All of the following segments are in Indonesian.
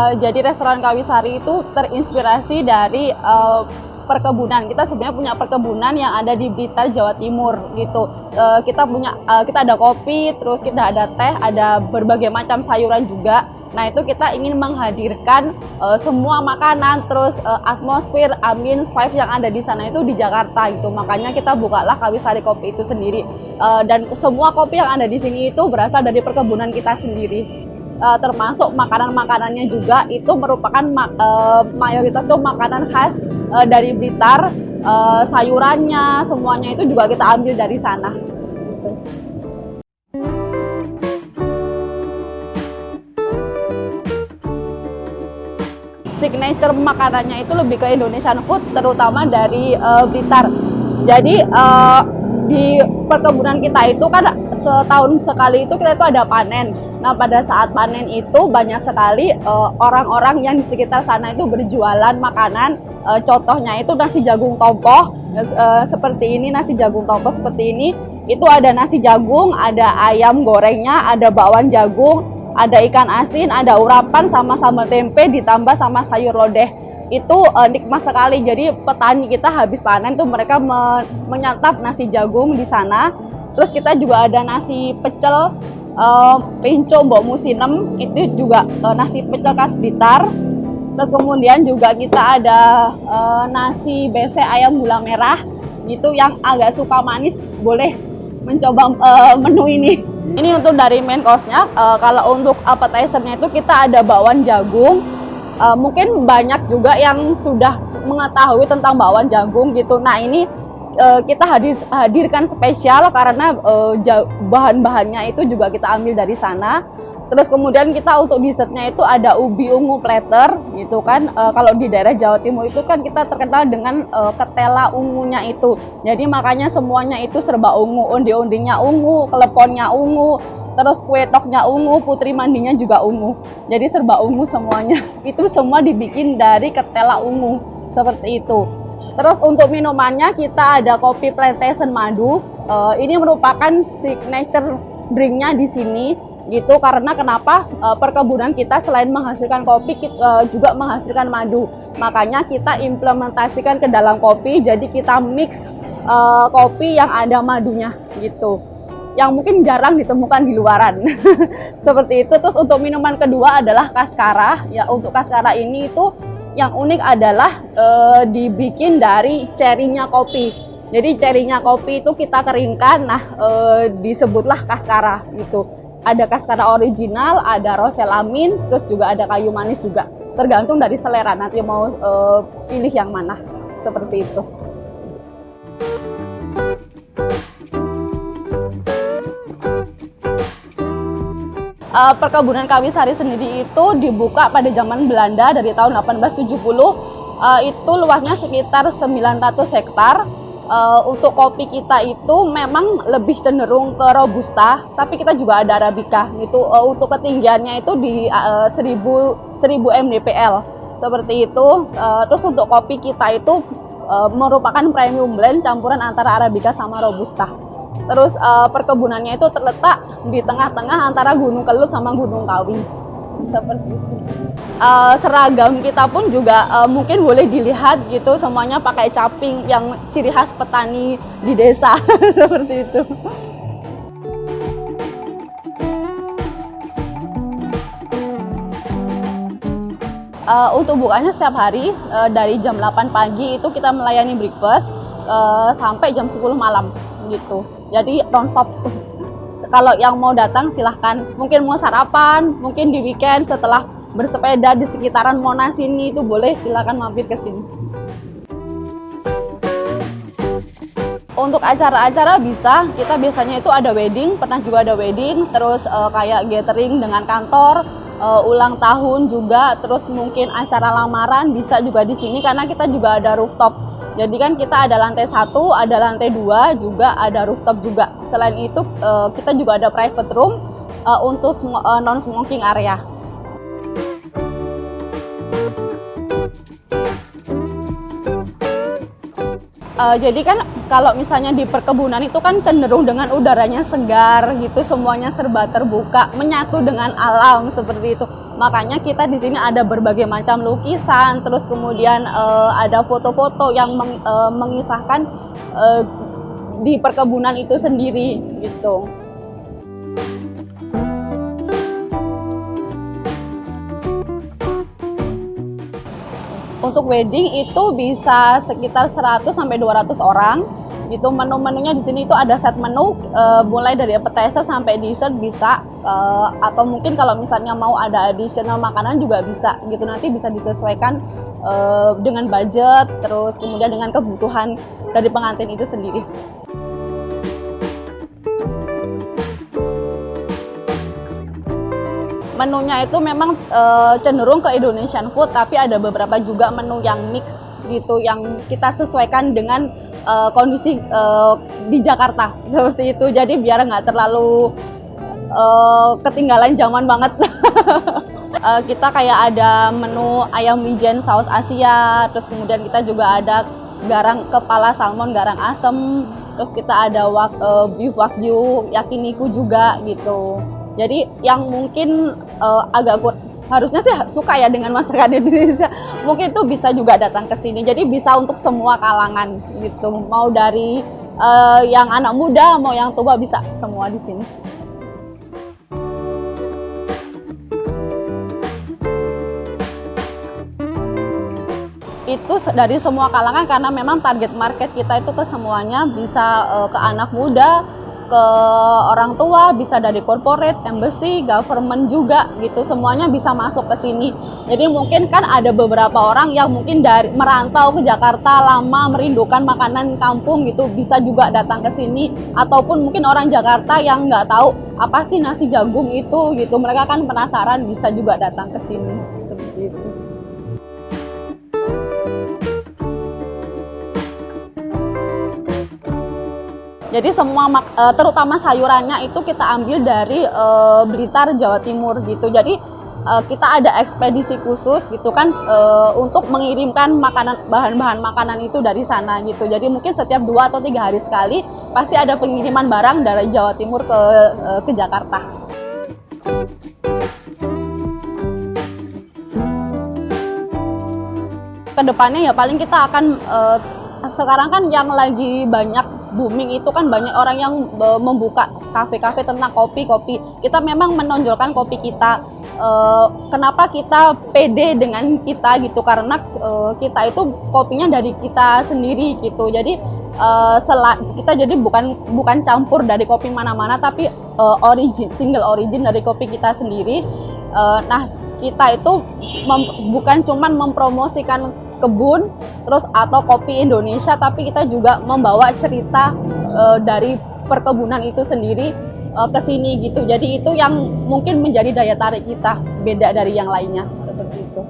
Jadi restoran Kawisari itu terinspirasi dari perkebunan. Kita sebenarnya punya perkebunan yang ada di Blitar, Jawa Timur gitu. Kita ada kopi, terus kita ada teh, ada berbagai macam sayuran juga. Nah, itu kita ingin menghadirkan semua makanan, terus atmosfer, ambience, vibe yang ada di sana itu di Jakarta gitu. Makanya kita bukalah Kawisari Kopi itu sendiri. Dan semua kopi yang ada di sini itu berasal dari perkebunan kita sendiri. Termasuk makanan-makanannya juga itu merupakan mayoritas itu makanan khas dari Blitar, sayurannya semuanya itu juga kita ambil dari sana. Signature makanannya itu lebih ke Indonesian food, terutama dari Blitar. Jadi di perkebunan kita itu kan setahun sekali itu kita itu ada panen. Nah, pada saat panen itu banyak sekali orang-orang yang di sekitar sana itu berjualan makanan. Contohnya itu nasi jagung tompoh seperti ini, nasi jagung tompoh seperti ini. Itu ada nasi jagung, ada ayam gorengnya, ada bakwan jagung, ada ikan asin, ada urapan sama sambal tempe ditambah sama sayur lodeh. Itu nikmat sekali. Jadi petani kita habis panen tuh mereka menyantap nasi jagung di sana. Terus kita juga ada nasi pecel pinco mbok musinem, itu juga nasi pecel khas Blitar. Terus kemudian juga kita ada nasi besek ayam gula merah gitu, yang agak suka manis boleh mencoba menu ini. Ini untuk dari main course-nya. Kalau untuk appetizer-nya itu kita ada bakwan jagung. Mungkin banyak juga yang sudah mengetahui tentang bakwan jagung gitu. Nah, ini kita hadirkan spesial karena bahan-bahannya itu juga kita ambil dari sana. Terus kemudian kita untuk dessertnya itu ada ubi ungu platter gitu kan. Kalau di daerah Jawa Timur itu kan kita terkenal dengan ketela ungunya itu. Jadi makanya semuanya itu serba ungu, onde-ondenya ungu, keleponnya ungu, terus kue toknya ungu, putri mandinya juga ungu. Jadi serba ungu semuanya. Itu semua dibikin dari ketela ungu seperti itu. Terus untuk minumannya kita ada kopi plantation madu. Ini merupakan signature drinknya di sini gitu, karena kenapa perkebunan kita selain menghasilkan kopi juga menghasilkan madu. Makanya kita implementasikan ke dalam kopi, jadi kita mix kopi yang ada madunya gitu, yang mungkin jarang ditemukan di luaran. Seperti itu. Terus untuk minuman kedua adalah kaskara. Ya, untuk kaskara ini itu yang unik adalah dibikin dari cerinya kopi. Jadi cerinya kopi itu kita keringkan, nah disebutlah kaskara gitu. Ada kaskara original, ada roselamin, terus juga ada kayu manis juga. Tergantung dari selera, nanti mau pilih yang mana, seperti itu. Perkebunan Kawisari sendiri itu dibuka pada zaman Belanda dari tahun 1870. Itu luasnya sekitar 900 hektar. Untuk kopi kita itu memang lebih cenderung ke robusta, tapi kita juga ada arabica gitu. Untuk ketinggiannya itu di 1000 mdpl seperti itu. Terus untuk kopi kita itu merupakan premium blend campuran antara arabica sama robusta. Terus perkebunannya itu terletak di tengah-tengah antara Gunung Kelut sama Gunung Kawi seperti itu. Seragam kita pun juga mungkin boleh dilihat gitu, semuanya pakai caping yang ciri khas petani di desa. Seperti itu. Untuk bukanya setiap hari dari jam 8 pagi itu kita melayani breakfast sampai jam 10 malam gitu. Jadi non-stop. Kalau yang mau datang silahkan, mungkin mau sarapan, mungkin di weekend setelah bersepeda di sekitaran Monas ini itu boleh, silahkan mampir ke sini. Untuk acara-acara bisa, kita biasanya itu ada wedding, pernah juga ada wedding, terus kayak gathering dengan kantor, ulang tahun juga, terus mungkin acara lamaran bisa juga di sini karena kita juga ada rooftop. Jadi kan kita ada lantai 1, ada lantai 2, juga ada rooftop juga. Selain itu kita juga ada private room untuk non-smoking area. Jadi kan kalau misalnya di perkebunan itu kan cenderung dengan udaranya segar gitu, semuanya serba terbuka, menyatu dengan alam seperti itu. Makanya kita di sini ada berbagai macam lukisan, terus kemudian ada foto-foto yang mengisahkan di perkebunan itu sendiri gitu. Untuk wedding itu bisa sekitar 100 sampai 200 orang. Gitu, menu-menunya di sini itu ada set menu mulai dari appetizer sampai dessert bisa, atau mungkin kalau misalnya mau ada additional makanan juga bisa gitu, nanti bisa disesuaikan dengan budget, terus kemudian dengan kebutuhan dari pengantin itu sendiri. Menunya itu memang cenderung ke Indonesian food, tapi ada beberapa juga menu yang mix gitu, yang kita sesuaikan dengan kondisi di Jakarta seperti itu. Jadi biar nggak terlalu ketinggalan zaman banget. Kita kayak ada menu ayam wijen saus Asia, terus kemudian kita juga ada garang kepala salmon garang asem, terus kita ada beef wagyu yakiniku juga gitu. Jadi yang mungkin agak harusnya sih suka ya dengan masakan Indonesia, mungkin itu bisa juga datang ke sini. Jadi bisa untuk semua kalangan gitu, mau dari yang anak muda, mau yang tua, bisa semua di sini. Itu dari semua kalangan karena memang target market kita itu ke semuanya, bisa ke anak muda, ke orang tua, bisa dari corporate, embassy, government juga gitu, semuanya bisa masuk ke sini. Jadi mungkin kan ada beberapa orang yang mungkin dari merantau ke Jakarta lama, merindukan makanan kampung gitu, bisa juga datang ke sini. Ataupun mungkin orang Jakarta yang nggak tahu apa sih nasi jagung itu gitu, mereka kan penasaran, bisa juga datang ke sini seperti itu. Jadi semua terutama sayurannya itu kita ambil dari Blitar, Jawa Timur gitu. Jadi kita ada ekspedisi khusus gitu kan untuk mengirimkan bahan-bahan makanan itu dari sana gitu. Jadi mungkin setiap 2 atau 3 hari sekali pasti ada pengiriman barang dari Jawa Timur ke Jakarta. Kedepannya ya paling kita akan sekarang kan yang lagi banyak booming itu kan banyak orang yang membuka kafe-kafe tentang kopi. Kita memang menonjolkan kopi kita. Kenapa kita pede dengan kita gitu, karena kita itu kopinya dari kita sendiri gitu. Jadi kita jadi bukan campur dari kopi mana-mana, tapi single origin dari kopi kita sendiri. Nah, kita itu bukan cuman mempromosikan kebun terus atau kopi Indonesia, tapi kita juga membawa cerita dari perkebunan itu sendiri ke sini gitu. Jadi itu yang mungkin menjadi daya tarik kita, beda dari yang lainnya seperti itu.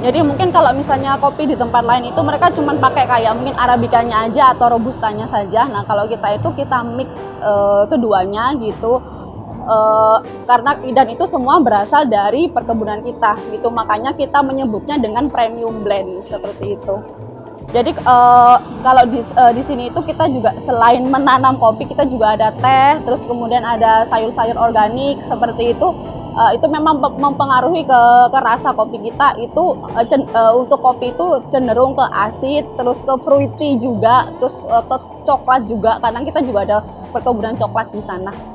Jadi mungkin kalau misalnya kopi di tempat lain itu mereka cuma pakai kayak mungkin arabikanya aja atau robustanya saja. Nah kalau kita itu kita mix keduanya gitu. Karena dan itu semua berasal dari perkebunan kita gitu, makanya kita menyebutnya dengan premium blend seperti itu. Jadi kalau di sini itu kita juga selain menanam kopi, kita juga ada teh, terus kemudian ada sayur-sayur organik seperti itu. Itu memang mempengaruhi ke rasa kopi kita itu. Untuk kopi itu cenderung ke asid, terus ke fruity juga, terus ke coklat juga, karena kita juga ada perkebunan coklat di sana.